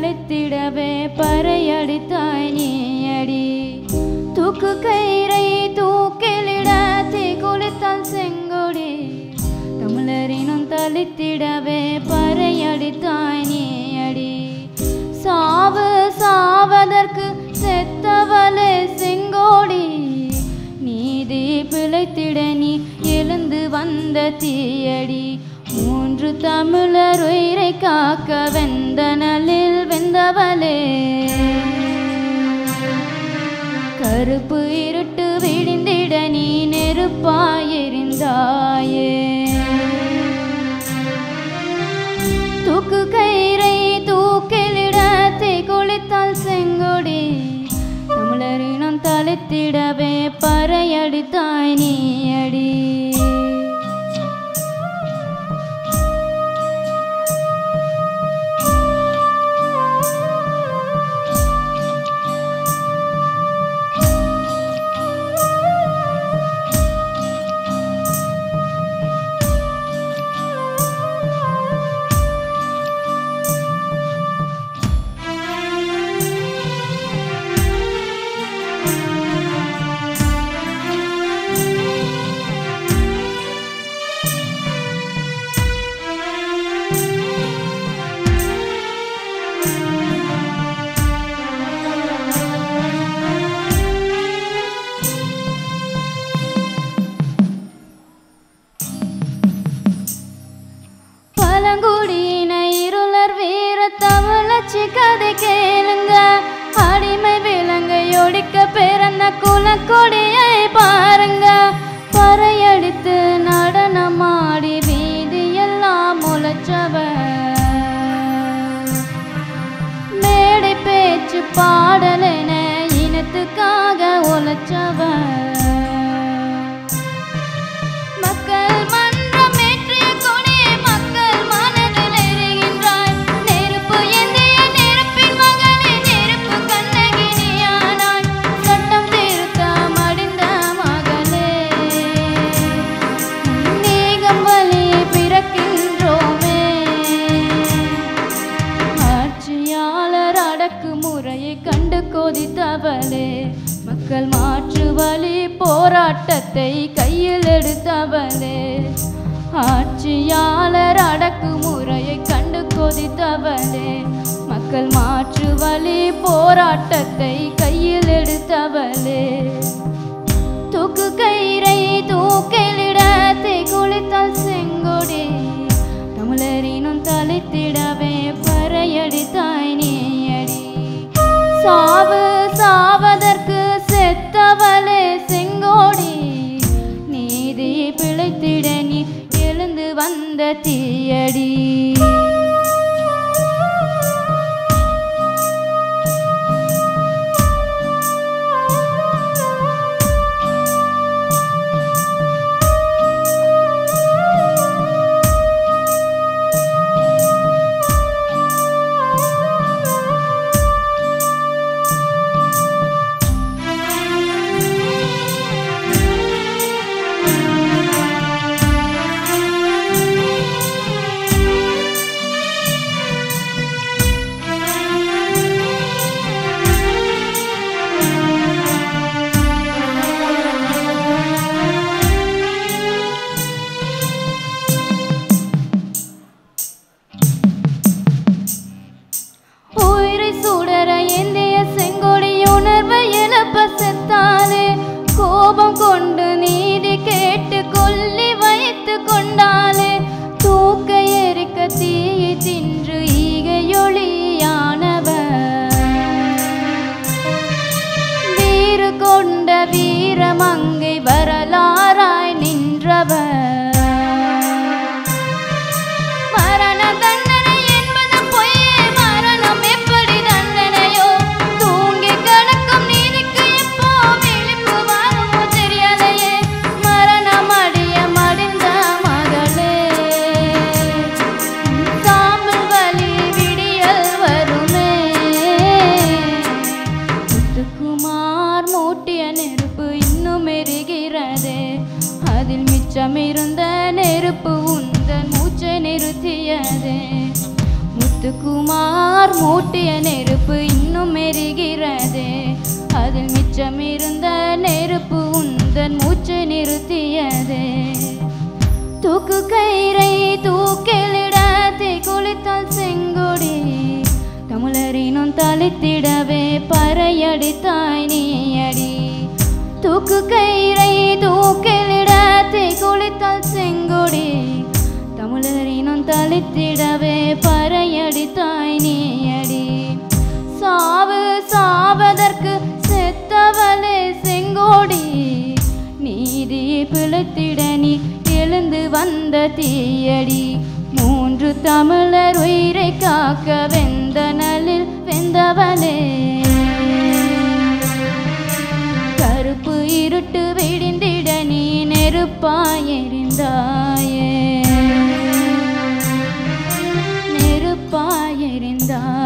பிழைத்திடவே பறையடித்தாய் நீயடி தூக்கு கயிறை தூக்கிலிட தீக்குளித்தால் செங்கொடி தமிழரினும் தளித்திடவே பறையடித்தாய் நீயடி சாவு சாவதற்கு செத்தவளே செங்கோடி நீதி பிழைத்திட நீ எழுந்து வந்த தீயடி மூன்று தமிழர் உயிரை காக்க வெந்தனலில் வெந்தவளே கருப்பு இருட்டு விடிந்திட நீ நெருப்பாயிருந்தாயே தூக்கு கயிறை தூக்கிலிட தீக்குளித்தால் செங்கொடி தமிழரினம் தளித்திடவே பறையடித்தாய் நீயடி கதை கேளுங்க அடிமை விலங்கை ஒடிக்க பிறந்த குலக்கொடியை பாருங்க பறையடித்து நடனமாடி வீதியெல்லாம் முளைச்சவ மேடை பேச்சு பாடலென இனத்துக்காக உழைச்சவ மக்கள் மன்றம் ஏற்றிய கொடியை மக்கள் மனதில் எரிகின்றாய் நெருப்பு எந்திய நெருப்பின் மகளே நெருப்பு கண்ணகினியானாய் சட்டம் திருத்த மடிந்த மகளே நீகம் வழி பிறக்கின்றோமே ஆட்சியாளர் அடக்கு முறையை கண்டு கொதித்தவளே மக்கள் மாற்று வழி போராட்டத்தை கையில் எடுத்தவளே ஆட்சியாளர் அடக்கு முறையை கண்டு கொதித்தவளே மக்கள் மாற்று வழி போராட்டத்தை கையில் எடுத்தவளே தூக்கு கயிறை தூக்கிலிட தீக்குளித்தால் செங்கொடி தமிழரினும் தளித்திடவே பறையடித்தாய் நீயடி சாவு சாவதற்கு செத்தவளே செங்கோடி நீதி பிழைத்திட நீ எழுந்து வந்த தீயடி செத்தாலே கோபம் கொண்டு நீதி கேட்டு கொல்லி வைத்து கொண்டாலே தூக்க எரிக்க தீயை தின்று ஈகையொளியானவர் வீறு கொண்ட வீரமங்கை வரலாறாய் நின்றவர் அதில் மிச்சமிருந்த முத்துக்குமார் மூட்டிய நெருப்பு இன்னும் எரிகிறது. அதில் மிச்சமிருந்த நெருப்பு உந்தன் மூச்சு நிறுத்தியது. தூக்கு கயிறை தூக்கிலிட தீ குளித்தால் செங்கொடி தமிழரினும் தளித்திடவே பறையடித்தாய் நீயடி. தூக்கு கயிறை தூக்கிலிட தீ குளித்தால் செங்கொடி தமிழரினும் தளித்திடவே பறையடித்தாய் நீயடி. சாவு சாவதற்கு செத்தவளே செங்கோடி நீதி பிழைத்திட நீ எழுந்து வந்த தீயடி. 3 தமிழர் உயிரை காக்க வெந்த நலில் வெந்தவளே. கருப்பு இருட்டு விடிந்திட நீ நெருப்பாய் எரிந்தாயே, நெருப்பாய் எரிந்தாயே.